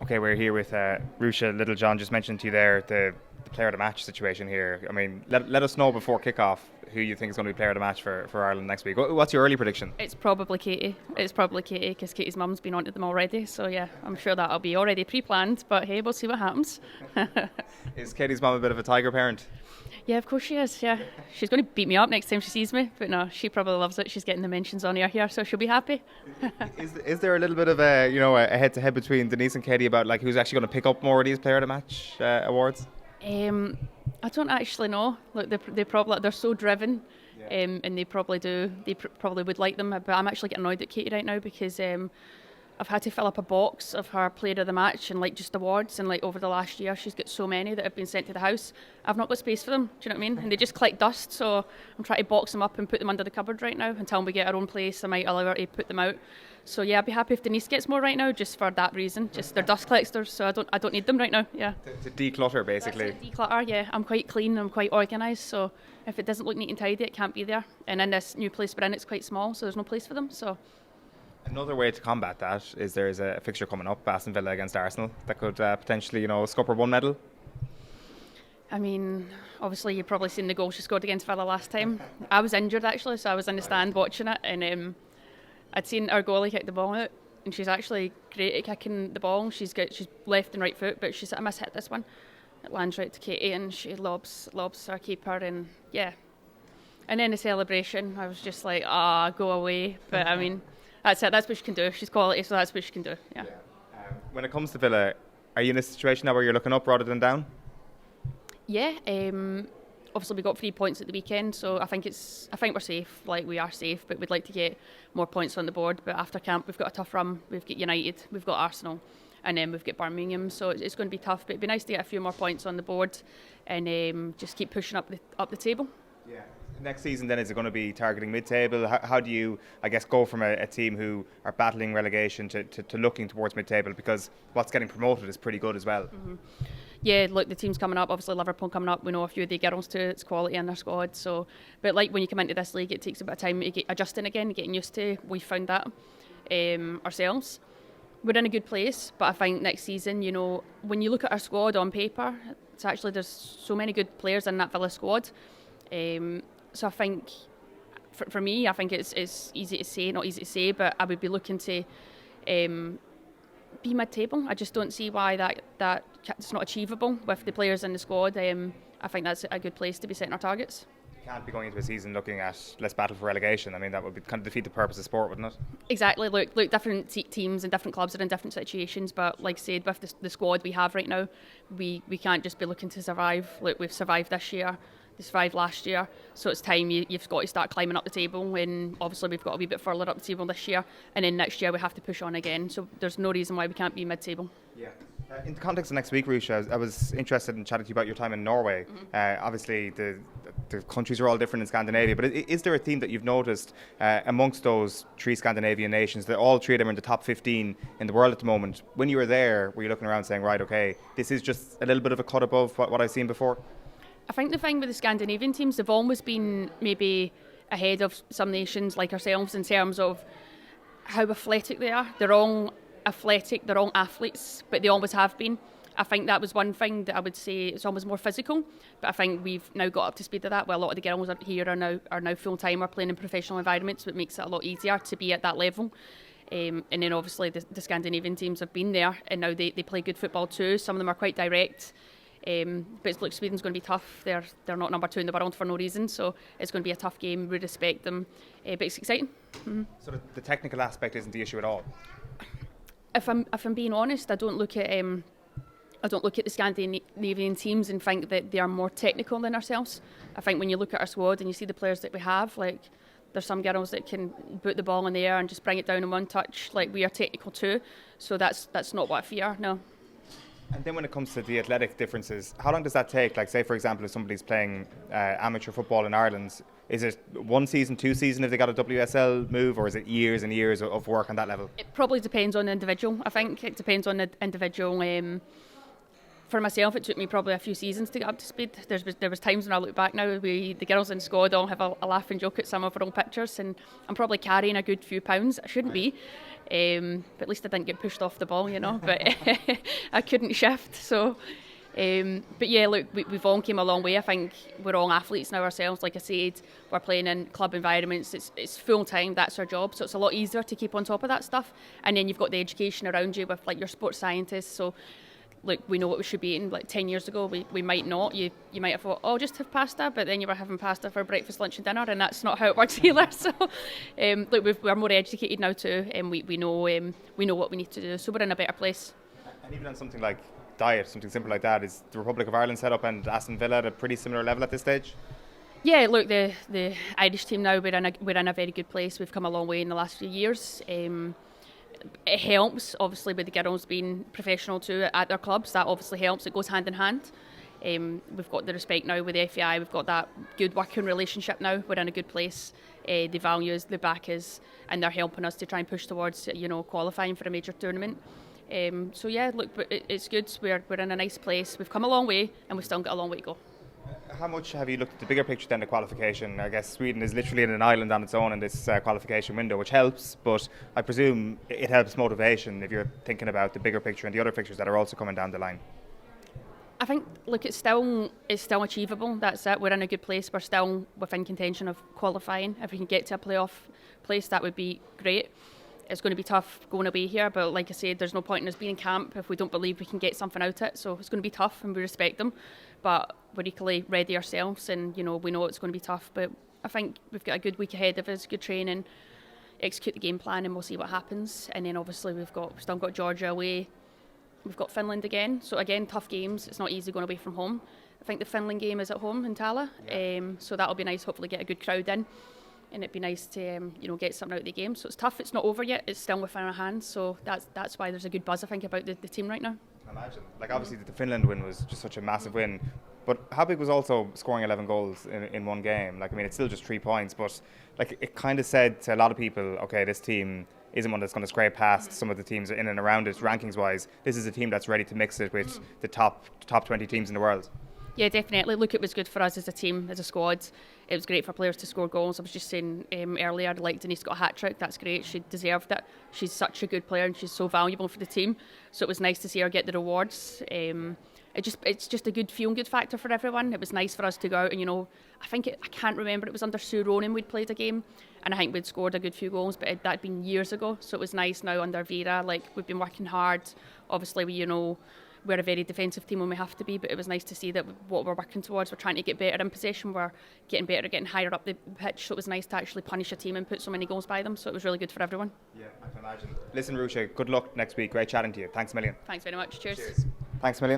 Okay, we're here with Ruesha Littlejohn. Just mentioned to you there the player of the match situation here. I mean, let us know before kickoff who you think is going to be player of the match for Ireland next week. What's your early prediction? It's probably Katie. Because Katie's mum's been onto them already. So yeah, I'm sure that'll be already pre-planned. But hey, we'll see what happens. Is Katie's mum a bit of a tiger parent? Yeah, of course she is. Yeah, she's going to beat me up next time she sees me. But no, she probably loves it. She's getting the mentions on air here, so she'll be happy. Is there a little bit of a head-to-head between Denise and Katie about like who's actually going to pick up more of these player of the match awards? I don't actually know. Look, they're so driven, and they probably do. They probably would like them. But I'm actually getting annoyed at Katie right now because I've had to fill up a box of her player of the match and like just awards, and like over the last year she's got so many that have been sent to the house. I've not got space for them. Do you know what I mean? And they just collect dust, so I'm trying to box them up and put them under the cupboard right now until we get our own place. I might allow her to put them out. So yeah, I'd be happy if Denise gets more right now, just for that reason. Just they're dust collectors, so I don't need them right now. Yeah. To declutter, basically. That's it, declutter. Yeah, I'm quite clean. I'm quite organised. So if it doesn't look neat and tidy, it can't be there. And in this new place we're in, it's quite small, so there's no place for them. So. Another way to combat that is there's a fixture coming up, Aston Villa against Arsenal, that could potentially, scupper one medal. I mean, obviously you've probably seen the goal she scored against Villa last time. I was injured actually, so I was in the stand watching it, and I'd seen our goalie kick the ball out, and she's actually great at kicking the ball. She's left and right foot, but she's I must hit this one. It lands right to Katie, and she lobs our keeper, and yeah. And then the celebration, I was just like, go away. But I mean. That's it. That's what she can do. She's quality, so that's what she can do. Yeah. When it comes to Villa, are you in a situation now where you're looking up rather than down? Yeah. Obviously, we got 3 points at the weekend, so I think we're safe. Like we are safe, but we'd like to get more points on the board. But after camp, we've got a tough run. We've got United, we've got Arsenal, and then we've got Birmingham. So it's going to be tough. But it'd be nice to get a few more points on the board, and just keep pushing up the table. Yeah. Next season then, is it going to be targeting mid-table? How do you, I guess, go from a team who are battling relegation to looking towards mid-table, because what's getting promoted is pretty good as well? Mm-hmm. Yeah, look, the team's coming up. Obviously Liverpool coming up. We know a few of the girls too. It's quality in their squad. So, but like when you come into this league, it takes a bit of time to get adjusting again, getting used to. We found that ourselves. We're in a good place, but I think next season, when you look at our squad on paper, it's actually there's so many good players in that Villa squad. So I think, for me, I think it's easy to say, not easy to say, but I would be looking to be mid-table. I just don't see why that's not achievable with the players in the squad. I think that's a good place to be setting our targets. You can't be going into a season looking at let's battle for relegation. I mean, that would be kind of defeat the purpose of sport, wouldn't it? Exactly. Look, different teams and different clubs are in different situations, but like I said, with the squad we have right now, we can't just be looking to survive. Look, we've survived this year. They survived last year, so it's time you've got to start climbing up the table, and obviously we've got a wee bit further up the table this year, and then next year we have to push on again, so there's no reason why we can't be mid-table. Yeah. In the context of next week, Ruesha, I was interested in chatting to you about your time in Norway. Mm-hmm. Obviously the countries are all different in Scandinavia, but is there a theme that you've noticed amongst those 3 Scandinavian nations, that all 3 of them are in the top 15 in the world at the moment? When you were there, were you looking around saying, right, okay, this is just a little bit of a cut above what I've seen before? I think the thing with the Scandinavian teams, they've always been maybe ahead of some nations like ourselves in terms of how athletic they are. They're all athletic, they're all athletes, but they always have been. I think that was one thing that I would say it's almost more physical, but I think we've now got up to speed with that. Well, a lot of the girls here are now full-time or playing in professional environments, which makes it a lot easier to be at that level. And then obviously the Scandinavian teams have been there, and now they play good football too. Some of them are quite direct. But look, Sweden's going to be tough. They're not number 2 in the world for no reason, so it's going to be a tough game. We respect them, but it's exciting. Mm-hmm. So the technical aspect isn't the issue at all. If I'm being honest, I don't look at the Scandinavian teams and think that they are more technical than ourselves. I think when you look at our squad and you see the players that we have, like there's some girls that can put the ball in the air and just bring it down in one touch. Like we are technical too, so that's not what I fear. No. And then when it comes to the athletic differences, how long does that take? Like, say, for example, if somebody's playing amateur football in Ireland, is it 1 season, 2 seasons if they got a WSL move, or is it years and years of work on that level? It probably depends on the individual. I think it depends on the individual For myself, it took me probably a few seasons to get up to speed. There was times when I look back now, the girls in squad all have a laugh and joke at some of our old pictures, and I'm probably carrying a good few pounds. I shouldn't be, but at least I didn't get pushed off the ball, But I couldn't shift, so. But yeah, look, we've all came a long way. I think we're all athletes now ourselves. Like I said, we're playing in club environments. It's full time. That's our job. So it's a lot easier to keep on top of that stuff. And then you've got the education around you with like your sports scientists. So look, we know what we should be eating. Like 10 years ago, we might not. You might have thought, oh, just have pasta, but then you were having pasta for breakfast, lunch, and dinner, and that's not how it works either. So look, we're more educated now too, and we know what we need to do. So we're in a better place. And even on something like diet, something simple like that, is the Republic of Ireland set up and Aston Villa at a pretty similar level at this stage? Yeah, look, the Irish team now, we're in a very good place. We've come a long way in the last few years. It helps, obviously, with the girls being professional too at their clubs. That obviously helps. It goes hand in hand. We've got the respect now with the FAI. We've got that good working relationship now. We're in a good place. The value is, the back is, and they're helping us to try and push towards qualifying for a major tournament. So yeah, look, but it's good. We're in a nice place. We've come a long way, and we've still got a long way to go. How much have you looked at the bigger picture than the qualification? I guess Sweden is literally in an island on its own in this qualification window, which helps, but I presume it helps motivation if you're thinking about the bigger picture and the other pictures that are also coming down the line. I think, look, it's still achievable. That's it. We're in a good place. We're still within contention of qualifying. If we can get to a playoff place, that would be great. It's going to be tough going away here, but like I said, there's no point in us being in camp if we don't believe we can get something out of it. So it's going to be tough, and we respect them, but we're equally ready ourselves, and we know it's going to be tough. But I think we've got a good week ahead of us, good training, execute the game plan, and we'll see what happens. And then obviously we've still got Georgia away, we've got Finland again. So again, tough games. It's not easy going away from home. I think the Finland game is at home in Tala, so that'll be nice. Hopefully get a good crowd in. And it'd be nice to get something out of the game. So it's tough. It's not over yet. It's still within our hands. So that's why there's a good buzz, I think, about the team right now. I imagine. Like obviously the Finland win was just such a massive win, but how big was also scoring 11 goals in one game? Like I mean, it's still just 3 points, but like it kind of said to a lot of people, okay, this team isn't one that's going to scrape past some of the teams in and around it rankings wise. This is a team that's ready to mix it with the top 20 teams in the world. Yeah, definitely. Look, it was good for us as a team, as a squad. It was great for players to score goals. I was just saying earlier, like Denise got a hat-trick. That's great. She deserved it. She's such a good player and she's so valuable for the team. So it was nice to see her get the rewards. It's just a good feel-good factor for everyone. It was nice for us to go out and, I can't remember, it was under Sue Ronan we'd played a game, and I think we'd scored a good few goals, but that'd been years ago. So it was nice now under Vera. Like, we've been working hard. Obviously, we're a very defensive team when we have to be, but it was nice to see that what we're working towards, we're trying to get better in possession, we're getting better at getting higher up the pitch, so it was nice to actually punish a team and put so many goals by them, so it was really good for everyone. Yeah, I can imagine. Listen, Ruesha, good luck next week. Great chatting to you. Thanks a million. Thanks very much. Cheers. Thanks a million.